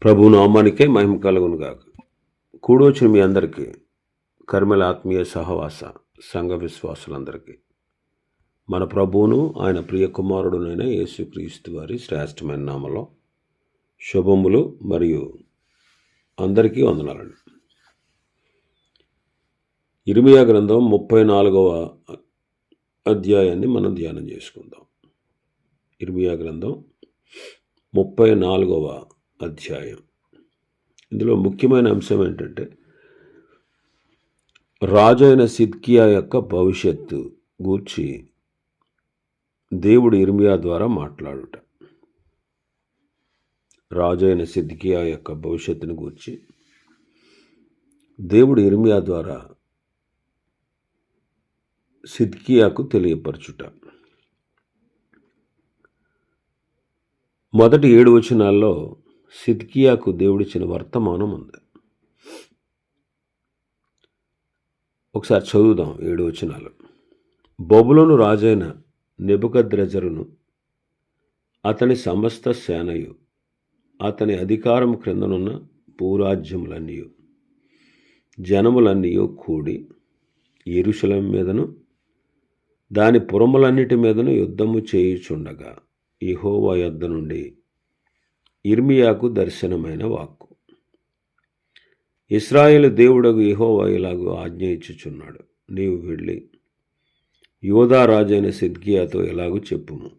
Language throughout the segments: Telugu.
ప్రభు నామానికే మహిమ కలుగును గాక. కూడొచ్చిన మీ అందరికీ, కర్మల ఆత్మీయ సహవాస సంఘ విశ్వాసులందరికీ మన ప్రభువును ఆయన ప్రియ కుమారుడునైన యేసుక్రీస్తు వారి శ్రేష్టమైన నామలో శుభములు మరియు అందరికీ వందనాలండి. ఇర్మియా గ్రంథం 34వ అధ్యాయాన్ని మనం ధ్యానం చేసుకుందాం. ఇర్మియా గ్రంథం 34వ అధ్యాయం. ఇందులో ముఖ్యమైన అంశం ఏంటంటే, రాజు అయిన సిద్కియా యొక్క భవిష్యత్తు గూర్చి దేవుడు ఇర్మియా ద్వారా మాట్లాడుట. రాజు అయిన సిద్కియా యొక్క భవిష్యత్తును గూర్చి దేవుడు ఇర్మియా ద్వారా సిద్కియాకు తెలియపరచుట. మొదటి 7 వచనాల్లో సిద్కియాకు దేవుడిచ్చిన వర్తమానం ఉంది. ఒకసారి చదువుదాం 7 వచనాలు. బబులోను రాజైన నెబుకద్రెజరును అతని సమస్త సేనయు అతని అధికారం క్రిందనున్న భూరాజ్యములన్నీ జనములన్నీ కూడి యెరూషలేము మీదను దాని పురములన్నిటి మీదను యుద్ధము చేయుచుండగా యెహోవా యొద్ద నుండి ఇర్మియాకు దర్శనమైన వాక్కు. ఇశ్రాయేలు దేవుడగు యెహోవా ఇలాగూ ఆజ్ఞ ఇచ్చుచున్నాడు, నీవు వెళ్ళి యోధా రాజైన సిద్కియాతో ఇలాగూ చెప్పుము,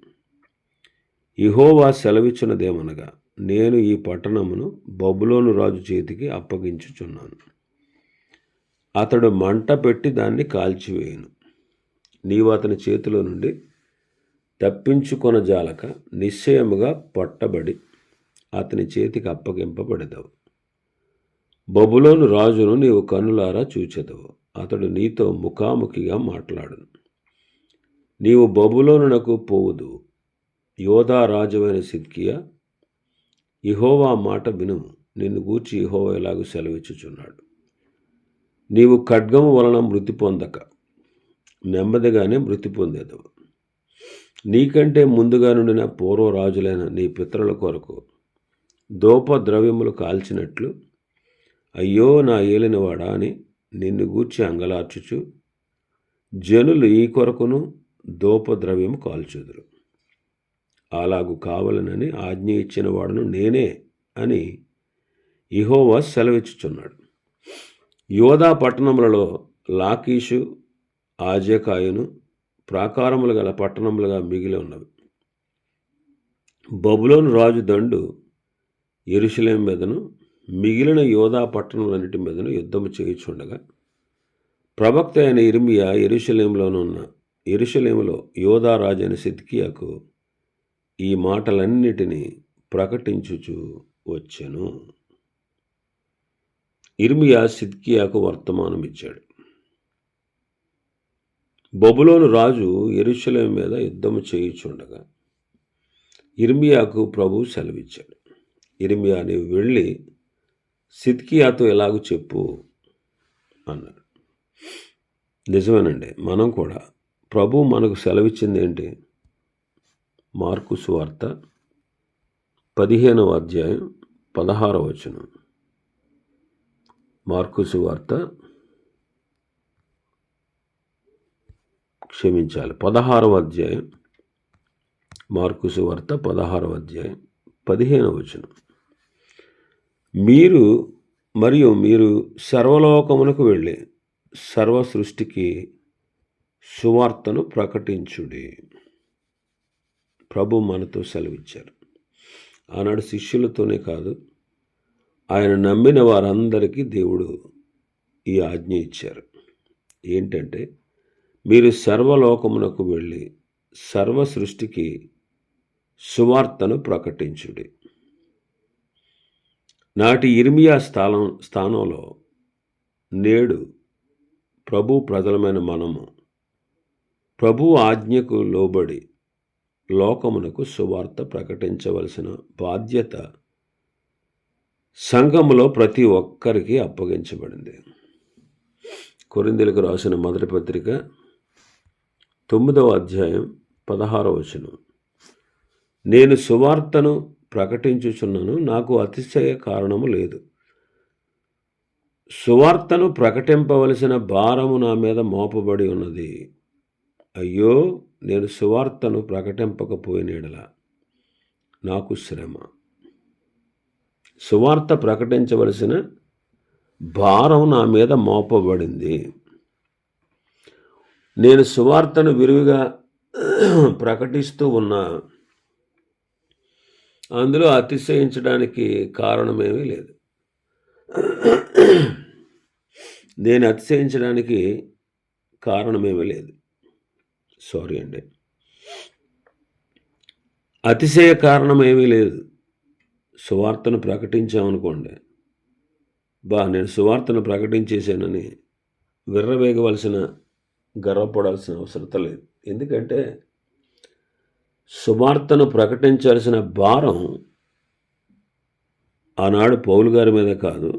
యెహోవా సెలవిచ్చినదేమనగా, నేను ఈ పట్టణమును బబులోను రాజు చేతికి అప్పగించుచున్నాను. అతడు మంట పెట్టి దాన్ని కాల్చివేయును. నీవు అతని చేతిలో నుండి తప్పించుకొనజాలక నిశ్చయముగా పట్టబడి అతని చేతికి అప్పగింపబడెదవు. బబులోను రాజును నీవు కన్నులారా చూచెదవు. అతడు నీతో ముఖాముఖిగా మాట్లాడును. నీవు బబులోనునకు పోవుదు. యోధా రాజువైన సిద్కియా, యెహోవా మాట వినుము. నిన్ను గూర్చి యెహోవా ఇలాగూ సెలవిచ్చుచున్నాడు, నీవు ఖడ్గము వలన మృతి పొందక నెమ్మదిగానే మృతి పొందేదవు. నీకంటే ముందుగా నుండిన పూర్వరాజులైన నీ పితరుల కొరకు ధూపద్రవ్యములు కాల్చినట్లు, అయ్యో నా ఏలినవాడా అని నిన్ను గూర్చి అంగలార్చుచు జనులు ఈ కొరకును ధూపద్రవ్యము కాల్చుదురు. అలాగు కావలనని ఆజ్ఞ ఇచ్చిన వాడును నేనే అని యెహోవా సెలవిచ్చుచున్నాడు. యోధా పట్టణములలో లాకీషు, ఆజేకాయును ప్రాకారములు గల పట్టణములుగా మిగిలి ఉన్నవి. బబులోను రాజు దండు యెరూషలేము మీదను మిగిలిన యోధా పట్టణములన్నిటి మీదను యుద్ధము చేయుచుండగా ప్రవక్త అయిన ఇర్మియా యెరూషలేములో యోధా రాజైన సిద్కియాకు ఈ మాటలన్నిటినీ ప్రకటించుచు వచ్చెను. ఇర్మియా సిద్కియాకు వర్తమానం ఇచ్చాడు. బబులోను రాజు యెరూషలేము మీద యుద్ధము చేయుచుండగా ఇర్మియాకు ప్రభువు సెలవిచ్చాడు, ఇర్మియా నీవు వెళ్ళి సిద్కియాతో ఎలాగూ చెప్పు అన్నాడు. నిజమేనండి, మనం కూడా ప్రభువు మనకు సెలవిచ్చింది ఏంటి? మార్కు సువార్త 15వ అధ్యాయం 16వ వచనం. మార్కు సువార్త 16వ అధ్యాయం, మార్కు సువార్త 16వ అధ్యాయం 15వ వచనం. మీరు సర్వలోకమునకు వెళ్ళి సర్వ సృష్టికి సువార్తను ప్రకటించుడి. ప్రభు మనతో సెలవిచ్చారు. ఆనాడు శిష్యులతోనే కాదు, ఆయన నమ్మిన వారందరికీ దేవుడు ఈ ఆజ్ఞ ఇచ్చారు. ఏంటంటే, మీరు సర్వలోకమునకు వెళ్ళి సర్వ సృష్టికి సువార్తను ప్రకటించుడి. నాటి ఇర్మియా స్థానంలో నేడు ప్రభు ప్రజలమైన మనము ప్రభు ఆజ్ఞకు లోబడి లోకమునకు సువార్త ప్రకటించవలసిన బాధ్యత సంఘములో ప్రతి ఒక్కరికి అప్పగించబడింది. కొరింథీయులకు రాసిన మొదటి పత్రిక 9వ అధ్యాయం 16వ వచనం. నేను సువార్తను ప్రకటించుచున్నాను, నాకు అతిశయ కారణము లేదు. సువార్తను ప్రకటింపవలసిన భారము నా మీద మోపబడి ఉన్నది. అయ్యో, నేను సువార్తను ప్రకటింపకపోయిన యెడల నాకు శ్రమ. సువార్త ప్రకటించవలసిన భారం నా మీద మోపబడింది. నేను సువార్తను విరివిగా ప్రకటిస్తూ ఉన్నా, అందులో అతిశయించడానికి కారణమేమీ లేదు. నేను అతిశయించడానికి కారణమేమీ లేదు. సారీ అండి, అతిశయ కారణం ఏమీ లేదు. సువార్తను ప్రకటించామనుకోండి, నేను సువార్తను ప్రకటించేశానని విర్రవేగవలసిన, గర్వపడాల్సిన అవసరం లేదు. ఎందుకంటే సువార్తను ప్రకటించాల్సిన భారం ఆనాడు పౌలు గారి మీద కాదు,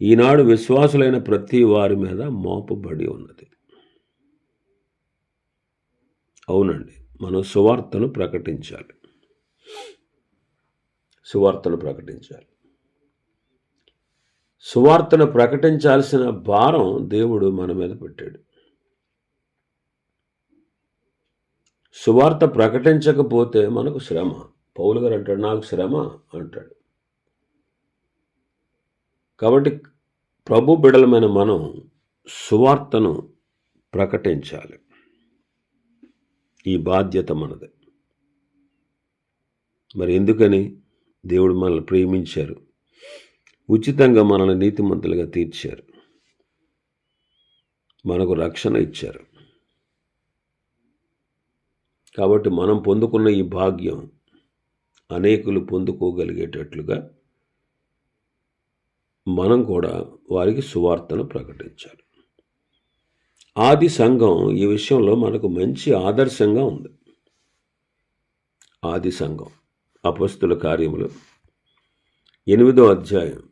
ఈనాడు విశ్వాసులైన ప్రతి వారి మీద మోపబడి ఉన్నది. అవునండి, మనం సువార్తను ప్రకటించాలి. సువార్తను ప్రకటించాలి. సువార్తను ప్రకటించాల్సిన భారం దేవుడు మన మీద పెట్టాడు. సువార్త ప్రకటించకపోతే మనకు శ్రమ. పౌలు గారు అంటాడు, నాకు శ్రమ అంటాడు. కాబట్టి ప్రభు బిడలమైన మనం సువార్తను ప్రకటించాలి. ఈ బాధ్యత మనది. మరి ఎందుకని? దేవుడు మనల్ని ప్రేమించారు, ఉచితంగా మనల్ని నీతిమంతులుగా తీర్చారు, మనకు రక్షణ ఇచ్చారు. కాబట్టి మనం పొందుకున్న ఈ భాగ్యం అనేకులు పొందుకోగలిగేటట్లుగా మనం కూడా వారికి సువార్తను ప్రకటించాలి. ఆది సంఘం ఈ విషయంలో మనకు మంచి ఆదర్శంగా ఉంది. ఆది సంఘం అపొస్తలుల కార్యములు 8వ అధ్యాయం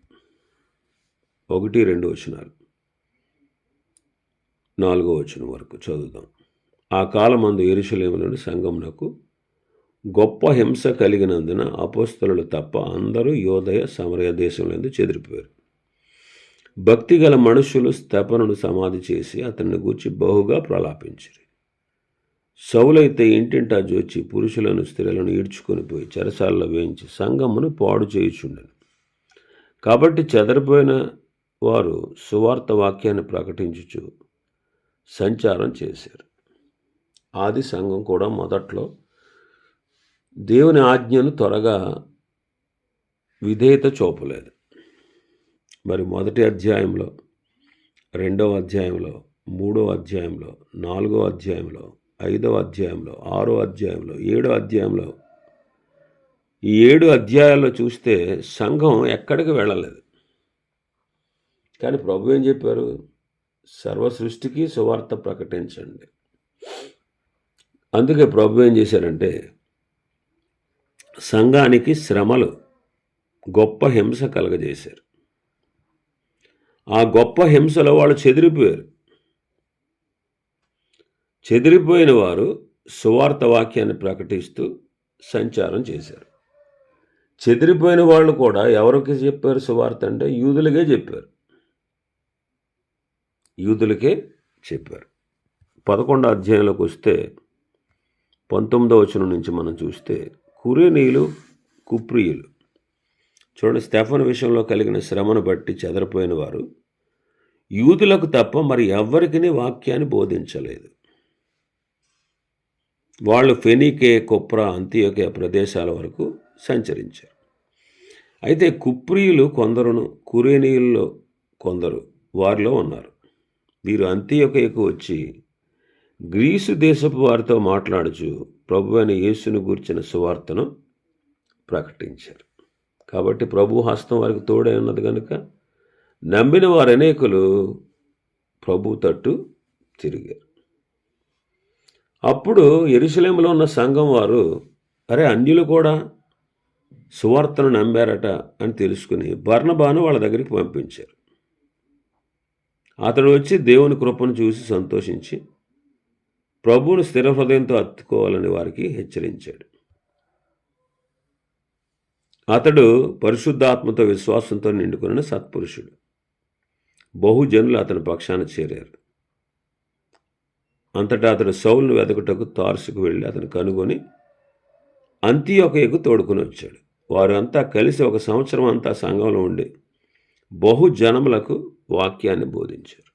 1-2 వచనాలు, 4వ వచనం వరకు చదువుదాం. ఆ కాలమందు యెరూషలేములోని సంఘమునకు గొప్ప హింస కలిగినందున అపొస్తలులు తప్ప అందరూ యోదయ సమరయ దేశంలో చెదిరిపోయారు. భక్తిగల మనుషులు స్తెఫనును సమాధి చేసి అతన్ని గూర్చి బహుగా ప్రలాపించారు. సౌలైతే ఇంటింటా జోచి పురుషులను స్త్రీలను ఈడ్చుకొని పోయి చెరసాలలో వేయించి సంఘమును పాడు చేయుచుండెను. కాబట్టి చెదరిపోయిన వారు సువార్త వాక్యాన్ని ప్రకటించుచు సంచారం చేశారు. ఆది సంఘం కూడా మొదట్లో దేవుని ఆజ్ఞను త్వరగా విధేయత చూపలేదు. మరి 1వ అధ్యాయంలో, 2వ అధ్యాయంలో, 3వ అధ్యాయంలో, 4వ అధ్యాయంలో, 5వ అధ్యాయంలో, 6వ అధ్యాయంలో, 7వ అధ్యాయంలో, ఈ 7 అధ్యాయాల్లో చూస్తే సంఘం ఎక్కడికి వెళ్ళలేదు. కానీ ప్రభు ఏం చెప్పారు? సర్వ సృష్టికి సువార్త ప్రకటించండి. అందుకే ప్రభు ఏం చేశారంటే సంఘానికి శ్రమలు, గొప్ప హింస కలగజేశారు. ఆ గొప్ప హింసలో వాళ్ళు చెదిరిపోయారు. చెదిరిపోయిన వారు సువార్త వాక్యాన్ని ప్రకటిస్తూ సంచారం చేశారు. చెదిరిపోయిన వాళ్ళు కూడా ఎవరికి చెప్పారు సువార్త అంటే? యూదులకే చెప్పారు. యూదులకే చెప్పారు. 11వ అధ్యాయంలోకి వస్తే 19వ వచనం నుంచి మనం చూస్తే కురేనీయులు, కుప్రియులు చూడండి, స్టెఫను విషయంలో కలిగిన శ్రమను బట్టి చెదరిపోయిన వారు యూదులకు తప్ప మరి ఎవ్వరికీ వాక్యాన్ని బోధించలేదు. వాళ్ళు ఫెనీకే, కుప్రా, అంతియోకియా ప్రదేశాల వరకు సంచరించారు. అయితే కుప్రియులు కొందరును, కురేనీయుల్లో కొందరు వారిలో ఉన్నారు. వీరు అంతియోకియకు వచ్చి గ్రీసు దేశపు వారితో మాట్లాడుచు ప్రభువైన యేసును గూర్చిన సువార్తను ప్రకటించారు. కాబట్టి ప్రభు హస్తం వారికి తోడై ఉన్నది కనుక నమ్మిన వారు అనేకులు ప్రభు తట్టు తిరిగారు. అప్పుడు యెరూషలేములో ఉన్న సంఘం వారు, అన్యులు కూడా సువార్తను నమ్మారట అని తెలుసుకుని బర్నబాను వాళ్ళ దగ్గరికి పంపించారు. అతడు వచ్చి దేవుని కృపను చూసి సంతోషించి ప్రభువును స్థిర హృదయంతో హత్తుకోవాలని వారికి హెచ్చరించాడు. అతడు పరిశుద్ధాత్మతో విశ్వాసంతో నిండుకున్న సత్పురుషుడు. బహుజనులు అతని పక్షాన చేరారు. అంతటా అతడు సౌలును వెతకుటకు తార్సుకు వెళ్ళి అతను కనుగొని అంతియొకయకు తోడుకుని వచ్చాడు. వారు అంతా కలిసి 1 సంవత్సరం అంతా సంఘంలో ఉండి బహుజనములకు వాక్యాన్ని బోధించారు.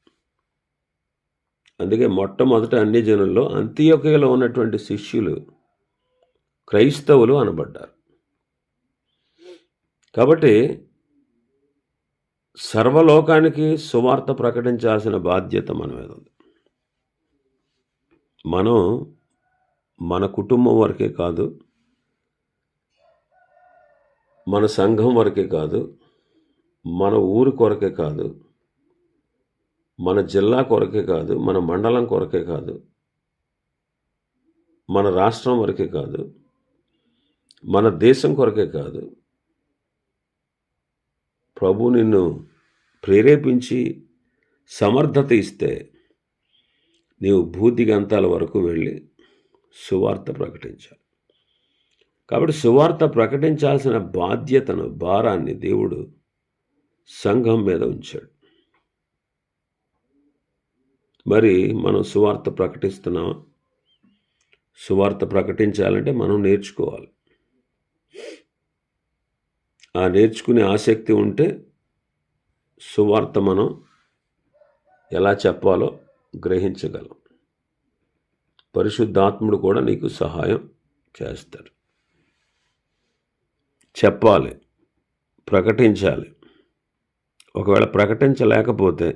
అందుకే మొట్టమొదట అన్ని జనుల్లో అంతియొకయలో ఉన్నటువంటి శిష్యులు క్రైస్తవులు అనబడ్డారు. కాబట్టి సర్వలోకానికి సువార్త ప్రకటించాల్సిన బాధ్యత మన మీద ఉంది. మనం మన కుటుంబం వరకే కాదు, మన సంఘం వరకే కాదు, మన ఊరి కొరకే కాదు, మన జిల్లా కొరకే కాదు, మన మండలం కొరకే కాదు, మన రాష్ట్రం వరకే కాదు, మన దేశం కొరకే కాదు. ప్రభు నిన్ను ప్రేరేపించి సమర్థత ఇస్తే నీవు భూదిగంతాల వరకు వెళ్ళి సువార్త ప్రకటించాలి. కాబట్టి సువార్త ప్రకటించాల్సిన బాధ్యతను, భారాన్ని దేవుడు సంఘం మీద ఉంచాడు. మరి మనం సువార్త ప్రకటిస్తున్నామా? సువార్త ప్రకటించాలంటే మనం నేర్చుకోవాలి. ఆ నేర్చుకునే ఆసక్తి ఉంటే సువార్త మనం ఎలా చెప్పాలో గ్రహించగలం. పరిశుద్ధాత్ముడు కూడా నీకు సహాయం చేస్తాడు. చెప్పాలి, ప్రకటించాలి. ఒకవేళ ప్రకటించలేకపోతే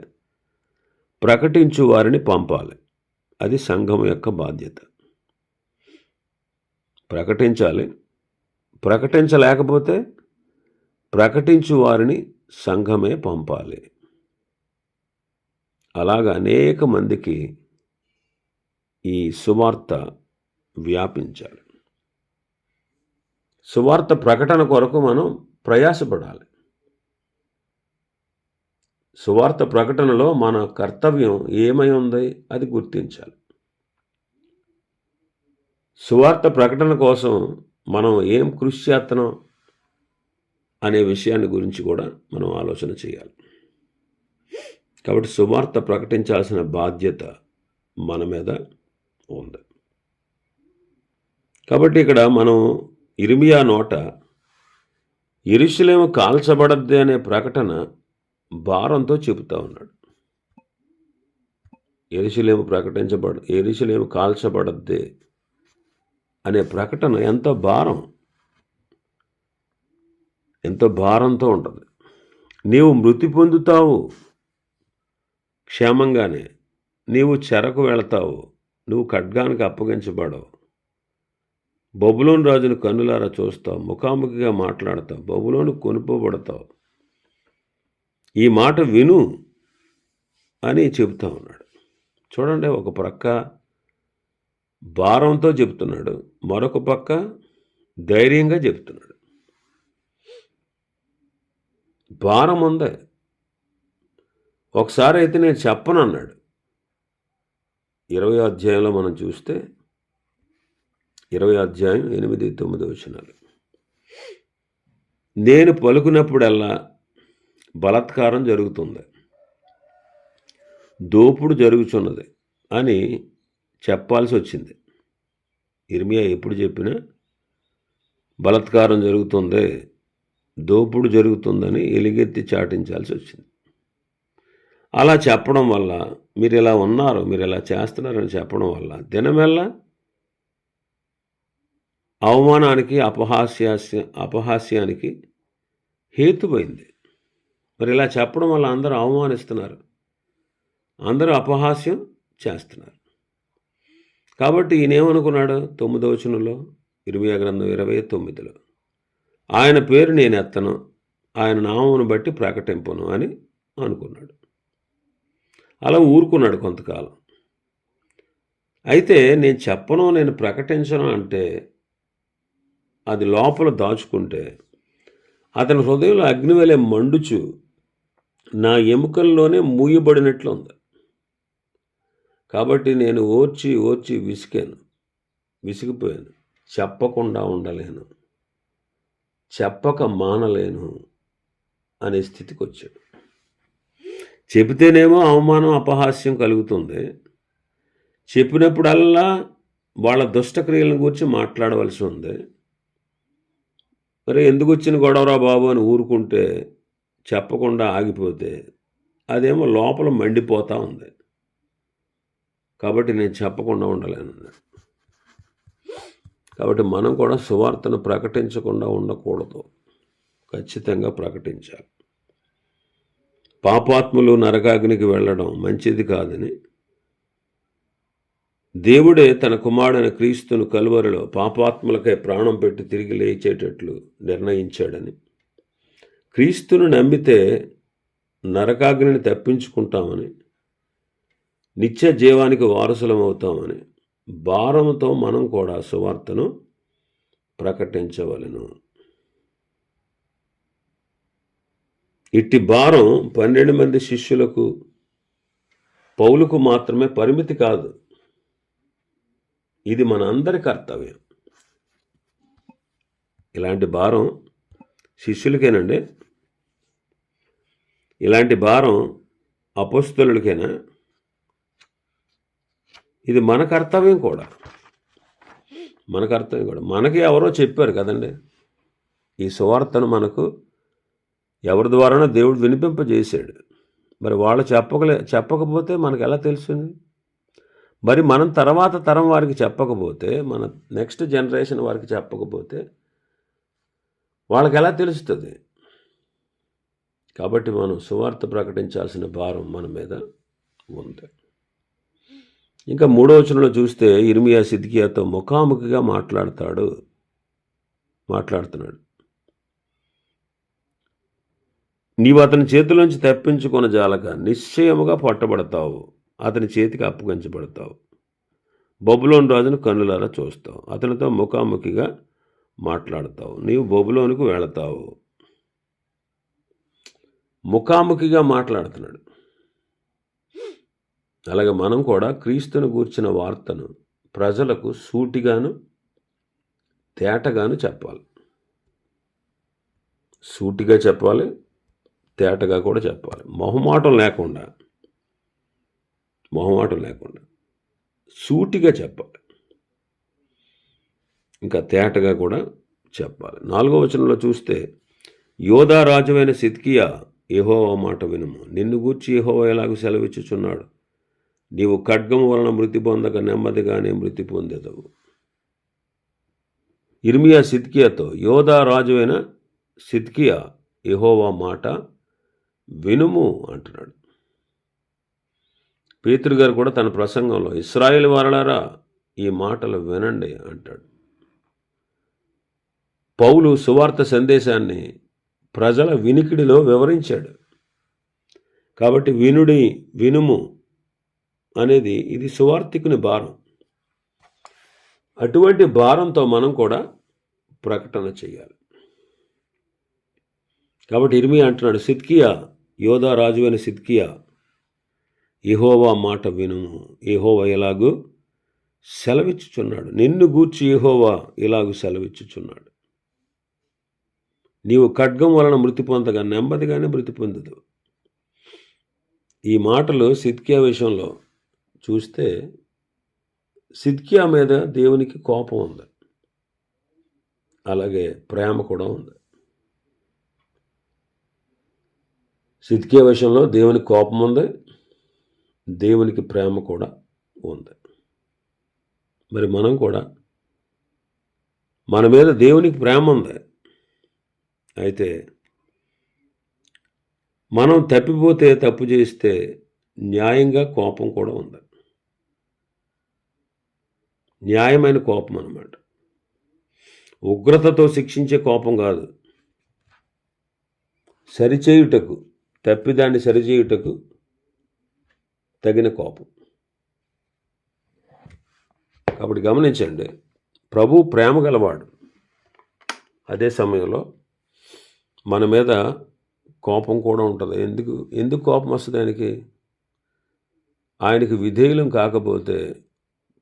ప్రకటించు వారిని పంపాలి. అది సంఘం యొక్క బాధ్యత. ప్రకటించాలి. ప్రకటించలేకపోతే ప్రకటించు వారిని సంఘమే పంపాలి. అలాగా అనేక మందికి ఈ సువార్త వ్యాపించాలి. సువార్త ప్రకటన కొరకు మనం ప్రయాసపడాలి. సువార్త ప్రకటనలో మన కర్తవ్యం ఏమై ఉంది అది గుర్తించాలి. సువార్త ప్రకటన కోసం మనం ఏం కృషి చేస్తున్నాం అనే విషయాన్ని గురించి కూడా మనం ఆలోచన చేయాలి. కాబట్టి సువార్త ప్రకటించాల్సిన బాధ్యత మన మీద ఉంది. కాబట్టి ఇక్కడ మనం ఇర్మియా నోట యెరూషలేము కాల్చబడద్ది అనే ప్రకటన భారంతో చెబుతా ఉన్నాడు. యెరూషలేము కాల్చబడద్ది అనే ప్రకటన ఎంత భారంతో ఉంటుంది. నీవు మృతి పొందుతావు క్షేమంగానే, నీవు చెరకు వెళతావు, నువ్వు ఖడ్గానికి అప్పగించబడవు, బబులోను రాజును కన్నులారా చూస్తావు, ముఖాముఖిగా మాట్లాడతావు, బబులోను కొనుక్కోబడతావు, ఈ మాట విను అని చెబుతా ఉన్నాడు. చూడండి, ఒక ప్రక్క భారంతో చెబుతున్నాడు, మరొక పక్క ధైర్యంగా చెబుతున్నాడు. భారం ఉంది. ఒకసారి అయితే నేను చెప్పను అన్నాడు. 20వ అధ్యాయంలో మనం చూస్తే 20వ అధ్యాయం 8-9 వచనాలు. నేను పలుకున్నప్పుడల్లా బలాత్కారం జరుగుతుంది, దోపుడు జరుగుతున్నది అని చెప్పాల్సి వచ్చింది. ఇర్మియా ఎప్పుడు చెప్పినా బలాత్కారం జరుగుతుంది, దోపుడు జరుగుతుందని ఎలుగెత్తి చాటించాల్సి వచ్చింది. అలా చెప్పడం వల్ల, మీరు ఇలా ఉన్నారు, మీరు ఇలా చేస్తున్నారని చెప్పడం వల్ల దినమెల్లా అవమానానికి, అపహాస్యానికి హేతువైంది. మరి ఇలా చెప్పడం వల్ల అందరూ అవమానిస్తున్నారు, అందరూ అపహాస్యం చేస్తున్నారు. కాబట్టి ఈయనేమనుకున్నాడు? 9వ వచనంలో, ఇర్మియా గ్రంథం 29లో, ఆయన పేరు నేను ఎత్తను, ఆయన నామమును బట్టి ప్రకటింపను అని అనుకున్నాడు. అలా ఊరుకున్నాడు కొంతకాలం. అయితే నేను చెప్పను, నేను ప్రకటించను అంటే అది లోపల దాచుకుంటే అతని హృదయంలో అగ్నివలె మండుచు నా ఎముకల్లోనే మూయబడినట్లు ఉంది. కాబట్టి నేను ఓర్చి విసిగిపోయాను, చెప్పకుండా ఉండలేను, చెప్పక మానలేను అనే స్థితికి వచ్చాడు. చెబితేనేమో అవమానం, అపహాస్యం కలుగుతుంది. చెప్పినప్పుడల్లా వాళ్ళ దుష్టక్రియలను గురించి మాట్లాడవలసి ఉంది. మరి ఎందుకు వచ్చిన గొడవరా బాబు అని ఊరుకుంటే, చెప్పకుండా ఆగిపోతే అదేమో లోపల మండిపోతూ ఉంది. కాబట్టి నేను చెప్పకుండా ఉండలేను. కాబట్టి మనం కూడా సువార్తను ప్రకటించకుండా ఉండకూడదు, ఖచ్చితంగా ప్రకటించాలి. పాపాత్ములు నరకాగ్నికి వెళ్ళడం మంచిది కాదని దేవుడే తన కుమారుడైన క్రీస్తును కలువరిలో పాపాత్ములకై ప్రాణం పెట్టి తిరిగి లేచేటట్లు నిర్ణయించాడని, క్రీస్తును నమ్మితే నరకాగ్నిని తప్పించుకుంటామని, నిత్య జీవానికి వారసులం అవుతామని భారంతో మనం కూడా సువార్తను ప్రకటించవలెను. ఇట్టి భారం 12 మంది శిష్యులకు, పౌలుకు మాత్రమే పరిమితి కాదు. ఇది మన అందరి కర్తవ్యం. ఇలాంటి భారం శిష్యులకేనండి? ఇలాంటి భారం అపోస్తలులకేనా? ఇది మన కర్తవ్యం కూడా. మనకి ఎవరో చెప్పారు కదండి, ఈ సువార్తను మనకు ఎవరి ద్వారానో దేవుడు వినిపింపజేశాడు. మరి వాళ్ళు చెప్పకపోతే మనకు ఎలా తెలుస్తుంది? మరి మనం తర్వాత తరం వారికి చెప్పకపోతే, మన నెక్స్ట్ జనరేషన్ వారికి చెప్పకపోతే వాళ్ళకి ఎలా తెలుస్తుంది? కాబట్టి మనం సువార్త ప్రకటించాల్సిన భారం మన మీద ఉంది. ఇంకా 3వ వచనంలో చూస్తే ఇర్మియా సిద్కియాతో ముఖాముఖిగా మాట్లాడుతున్నాడు. నీవు అతని చేతిలోంచి తప్పించుకొన జాలక నిశ్చయముగా పట్టబడతావు, అతని చేతికి అప్పగించబడతావు. బబులోను రాజును కన్నులారా చూస్తావు, అతనితో ముఖాముఖిగా మాట్లాడతావు, నీవు బబులోనుకు వెళతావు. ముఖాముఖిగా మాట్లాడుతున్నాడు. అలాగే మనం కూడా క్రీస్తును గూర్చిన వార్తను ప్రజలకు సూటిగాను తేటగాను చెప్పాలి. సూటిగా చెప్పాలి, తేటగా కూడా చెప్పాలి. మొహమాటం లేకుండా సూటిగా చెప్పాలి, ఇంకా తేటగా కూడా చెప్పాలి. 4వ వచనంలో చూస్తే యోధా రాజువైన సిద్కియా, యెహోవా మాట వినుము, నిన్ను గూర్చి యెహోవా ఎలాగూ సెలవిచ్చుచున్నాడు, నీవు ఖడ్గము వలన మృతి పొందక నెమ్మదిగానే మృతి పొందెదవు. ఇర్మియా సిద్కియాతో, యోధా రాజువైన సిద్కియా, యెహోవా మాట వినుము అంటున్నాడు. పేతురు గారు కూడా తన ప్రసంగంలో ఇశ్రాయేలు వారలారా ఈ మాటలు వినండి అంటాడు. పౌలు సువార్త సందేశాన్ని ప్రజల వినికిడిలో వివరించాడు. కాబట్టి వినుము అనేది ఇది సువార్తికుని భారం. అటువంటి భారంతో మనం కూడా ప్రకటన చేయాలి. కాబట్టి ఇర్మియా అంటున్నాడు, సిద్కియా, యోధా రాజువైన సిద్కియా, యెహోవా మాట వినుము, యెహోవా ఇలాగూ సెలవిచ్చుచున్నాడు, నిన్ను గూర్చి యెహోవా ఇలాగూ సెలవిచ్చుచున్నాడు, నీవు ఖడ్గం వలన మృతి పొందగా నెమ్మదిగానే మృతి పొందదు. ఈ మాటలు సిద్కియా విషయంలో చూస్తే సిద్కియా మీద దేవునికి కోపం ఉంది, అలాగే ప్రేమ కూడా ఉంది. సిద్కియా విషయంలో దేవునికి కోపం ఉంది, దేవునికి ప్రేమ కూడా ఉంది. మరి మనం కూడా, మన మీద దేవునికి ప్రేమ ఉంది, అయితే మనం తప్పిపోతే, తప్పు చేస్తే న్యాయంగా కోపం కూడా ఉంది. న్యాయమైన కోపం అన్నమాట. ఉగ్రతతో శిక్షించే కోపం కాదు, సరిచేయుటకు, తప్పిదాన్ని సరిచేయుటకు తగిన కోపం. కాబట్టి గమనించండి, ప్రభు ప్రేమ గలవాడు, అదే సమయంలో మన మీద కోపం కూడా ఉంటుంది. ఎందుకు కోపం వస్తుంది? ఆయనకి విధేయులం కాకపోతే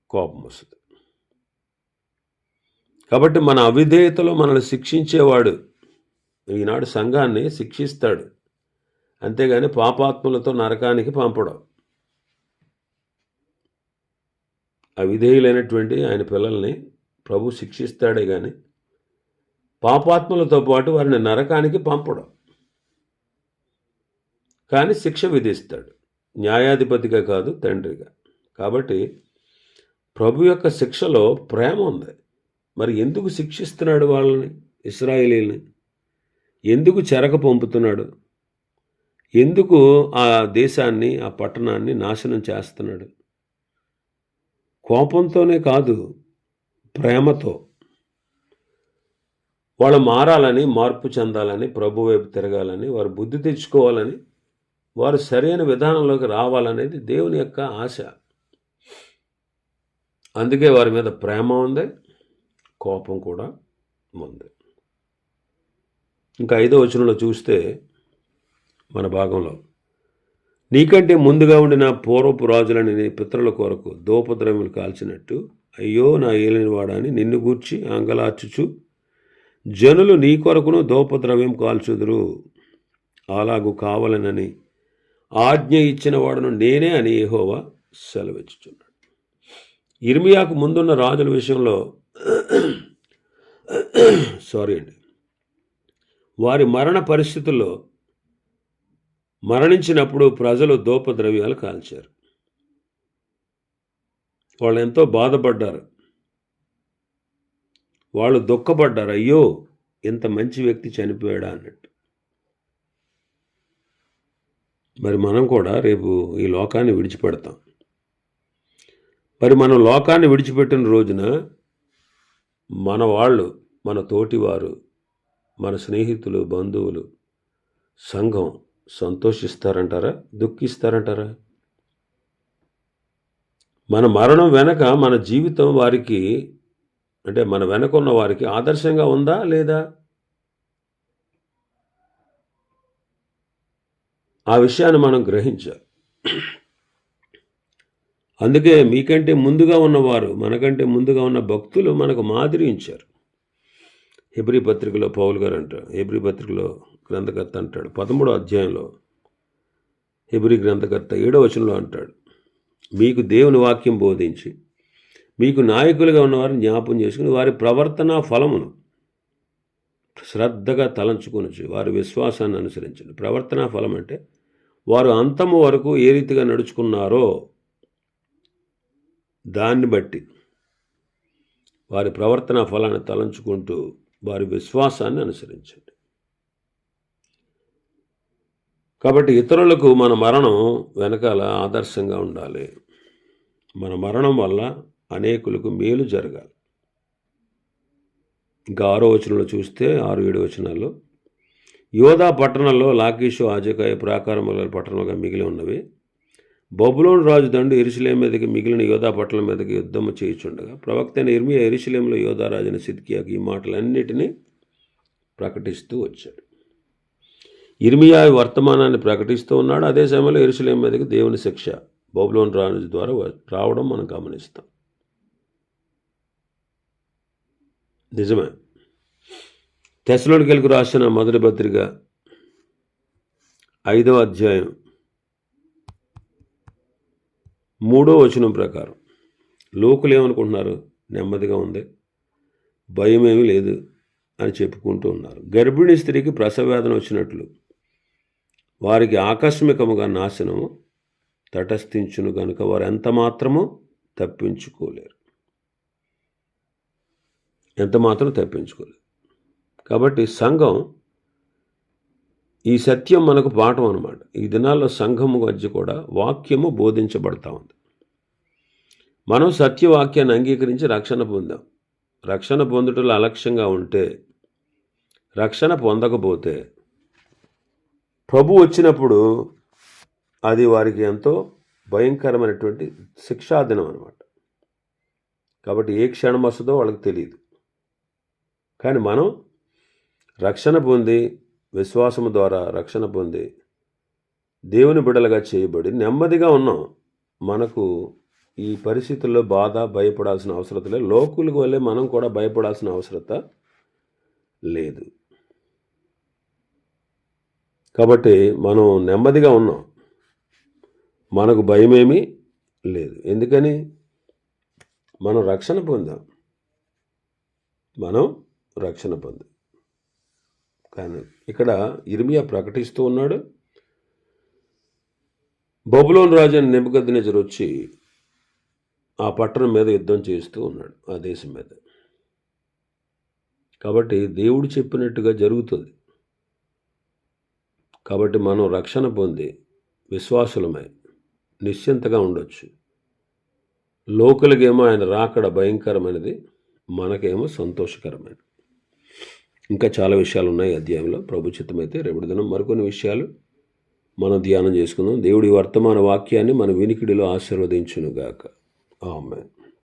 కోపం వస్తుంది. కాబట్టి మన అవిధేయతలో మనల్ని శిక్షించేవాడు ఈనాడు సంఘాన్ని శిక్షిస్తాడు, అంతేగాని పాపాత్ములతో నరకానికి పంపడం. అవిధేయులైనటువంటి ఆయన పిల్లల్ని ప్రభు శిక్షిస్తాడే కానీ పాపాత్ములతో పాటు వారిని నరకానికి పంపడం. కానీ శిక్ష విధిస్తాడు, న్యాయాధిపతిగా కాదు, తండ్రిగా. కాబట్టి ప్రభు యొక్క శిక్షలో ప్రేమ ఉంది. మరి ఎందుకు శిక్షిస్తున్నాడు వాళ్ళని, ఇశ్రాయేలీల్ని? ఎందుకు చెరక పంపుతున్నాడు? ఎందుకు ఆ దేశాన్ని, ఆ పట్టణాన్ని నాశనం చేస్తున్నాడు? కోపంతోనే కాదు, ప్రేమతో. వాళ్ళు మారాలని, మార్పు చెందాలని, ప్రభు వైపు తిరగాలని, వారు బుద్ధి తెచ్చుకోవాలని, వారు సరైన విధానంలోకి రావాలనేది దేవుని యొక్క ఆశ. అందుకే వారి మీద ప్రేమ ఉంది, కోపం కూడా ఉంది. ఇంకా 5వ వచనంలో చూస్తే మన భాగంలో, నీకంటే ముందుగా ఉండిన పూర్వపు రాజులని నీ పితరుల కొరకు ధూపద్రవ్యములు కాల్చినట్టు, అయ్యో నా ఏలినవాడా అని నిన్ను గూర్చి అంగలార్చుచు జనులు నీ కొరకును ధూపద్రవ్యం కాల్చుదురు. అలాగూ కావాలనని ఆజ్ఞ ఇచ్చిన వాడును నేనే అని యెహోవా సెలవిచ్చుచున్నాడు. ఇర్మియాకు ముందున్న రాజుల విషయంలో వారి మరణ పరిస్థితుల్లో మరణించినప్పుడు ప్రజలు ధూపద్రవ్యాలు కాల్చారు. వాళ్ళు ఎంతో బాధపడ్డారు, వాళ్ళు దుఃఖపడ్డారు, అయ్యో ఇంత మంచి వ్యక్తి చనిపోయాడా అన్నట్టు. మరి మనం కూడా రేపు ఈ లోకాన్ని విడిచిపెడతాం. మరి మనం లోకాన్ని విడిచిపెట్టిన రోజున మన వాళ్ళు, మన తోటివారు, మన స్నేహితులు, బంధువులు, సంఘం సంతోషిస్తారంటారా, దుఃఖిస్తారంటారా? మన మరణం వెనక మన జీవితం వారికి, అంటే మన వెనక ఉన్న వారికి ఆదర్శంగా ఉందా లేదా? ఆ విషయాన్ని మనం గ్రహించాలి. అందుకే మీకంటే ముందుగా ఉన్నవారు, మనకంటే ముందుగా ఉన్న భక్తులు మనకు మాదిరి ఇచ్చారు. హెబ్రీ పత్రికలో పౌలు గారు అంటారు, హెబ్రీ పత్రికలో గ్రంథకర్త అంటాడు, 13వ అధ్యాయంలో హెబ్రీ గ్రంథకర్త 7వ వచనంలో అంటాడు, మీకు దేవుని వాక్యం బోధించి మీకు నాయకులుగా ఉన్నవారిని జ్ఞాపం చేసుకుని వారి ప్రవర్తన ఫలమును శ్రద్ధగా తలంచుకొనొచ్చు వారి విశ్వాసాన్ని అనుసరించండి. ప్రవర్తన ఫలం అంటే వారు అంతము వరకు ఏ రీతిగా నడుచుకున్నారో దాన్ని బట్టి వారి ప్రవర్తన ఫలాన్ని తలంచుకుంటూ వారి విశ్వాసాన్ని అనుసరించండి. కాబట్టి ఇతరులకు మన మరణం వెనకాల ఆదర్శంగా ఉండాలి. మన మరణం వల్ల అనేకులకు మేలు జరగాలి. ఇంకా 6వ వచనంలో చూస్తే 6-7 వచనాల్లో, యోధా పట్టణంలో లాకీషు, ఆజకాయ ప్రాకారముల పట్టణంగా మిగిలి ఉన్నవి. బబులోను రాజు దండు యెరూషలేము మీదకి మిగిలిన యోధా పట్టణం మీదకి యుద్ధము చేయుచుండగా ప్రవక్త అయిన ఇర్మియా యెరూషలేములో యోధా రాజైన సిద్కియాకు ఈ మాటలన్నిటినీ ప్రకటిస్తూ వచ్చాడు. ఇర్మియా వర్తమానాన్ని ప్రకటిస్తూ ఉన్నాడు. అదే సమయంలో యెరూషలేము మీదకి దేవుని శిక్ష బబులోను రాజు ద్వారా రావడం మనం గమనిస్తాం. నిజమే. తెస్సలోనికీయులకు రాసిన మొదటి పత్రిక 5వ అధ్యాయం 3వ వచనం ప్రకారం లోకులు ఏమనుకుంటున్నారు? నెమ్మదిగా ఉంది, భయం ఏమీ లేదు అని చెప్పుకుంటూ ఉన్నారు. గర్భిణీ స్త్రీకి ప్రసవవేదన వచ్చినట్లు వారికి ఆకస్మికముగా నాశనము తటస్థించును గనుక వారు ఎంత మాత్రము తప్పించుకోలేరు. కాబట్టి సంఘం, ఈ సత్యం మనకు పాఠం అన్నమాట. ఈ దినాల్లో సంఘము మధ్య కూడా వాక్యము బోధించబడతా ఉంది. మనం సత్యవాక్యాన్ని అంగీకరించి రక్షణ పొందాం. రక్షణ పొందుటలో అలక్ష్యంగా ఉంటే, రక్షణ పొందకపోతే ప్రభు వచ్చినప్పుడు అది వారికి ఎంతో భయంకరమైనటువంటి శిక్షాదినం అన్నమాట. కాబట్టి ఏ క్షణం వస్తుందో వాళ్ళకి తెలియదు. కానీ మనం రక్షణ పొంది, విశ్వాసము ద్వారా రక్షణ పొంది దేవుని బిడ్డలుగా చేయబడి నెమ్మదిగా ఉన్నాం. మనకు ఈ పరిస్థితుల్లో బాధ, భయపడాల్సిన అవసరం లేదు. లోకుల వల్లే మనం కూడా భయపడాల్సిన అవసరత లేదు. కాబట్టి మనం నెమ్మదిగా ఉన్నాం, మనకు భయమేమీ లేదు. ఎందుకని? మనం రక్షణ పొందాం, కానీ ఇక్కడ ఇర్మియా ప్రకటిస్తూ ఉన్నాడు, బబులోను రాజు అయిన నెబుకద్నెజరు వచ్చి ఆ పట్టణం మీద యుద్ధం చేస్తూ ఉన్నాడు, ఆ దేశం మీద. కాబట్టి దేవుడు చెప్పినట్టుగా జరుగుతుంది. కాబట్టి మనం రక్షణ పొంది విశ్వాసులమై నిశ్చింతగా ఉండొచ్చు. లోకులకేమో ఆయన రాకడ భయంకరమైనది, మనకేమో సంతోషకరమైనది. ఇంకా చాలా విషయాలు ఉన్నాయి అధ్యాయంలో. ప్రభు చిత్తమైతే రేపటి దినం మరికొన్ని విషయాలు మనం ధ్యానం చేసుకుందాం. దేవుడి వర్తమాన వాక్యాన్ని మన వినికిడిలో ఆశీర్వదించునుగాక. ఆమేన్.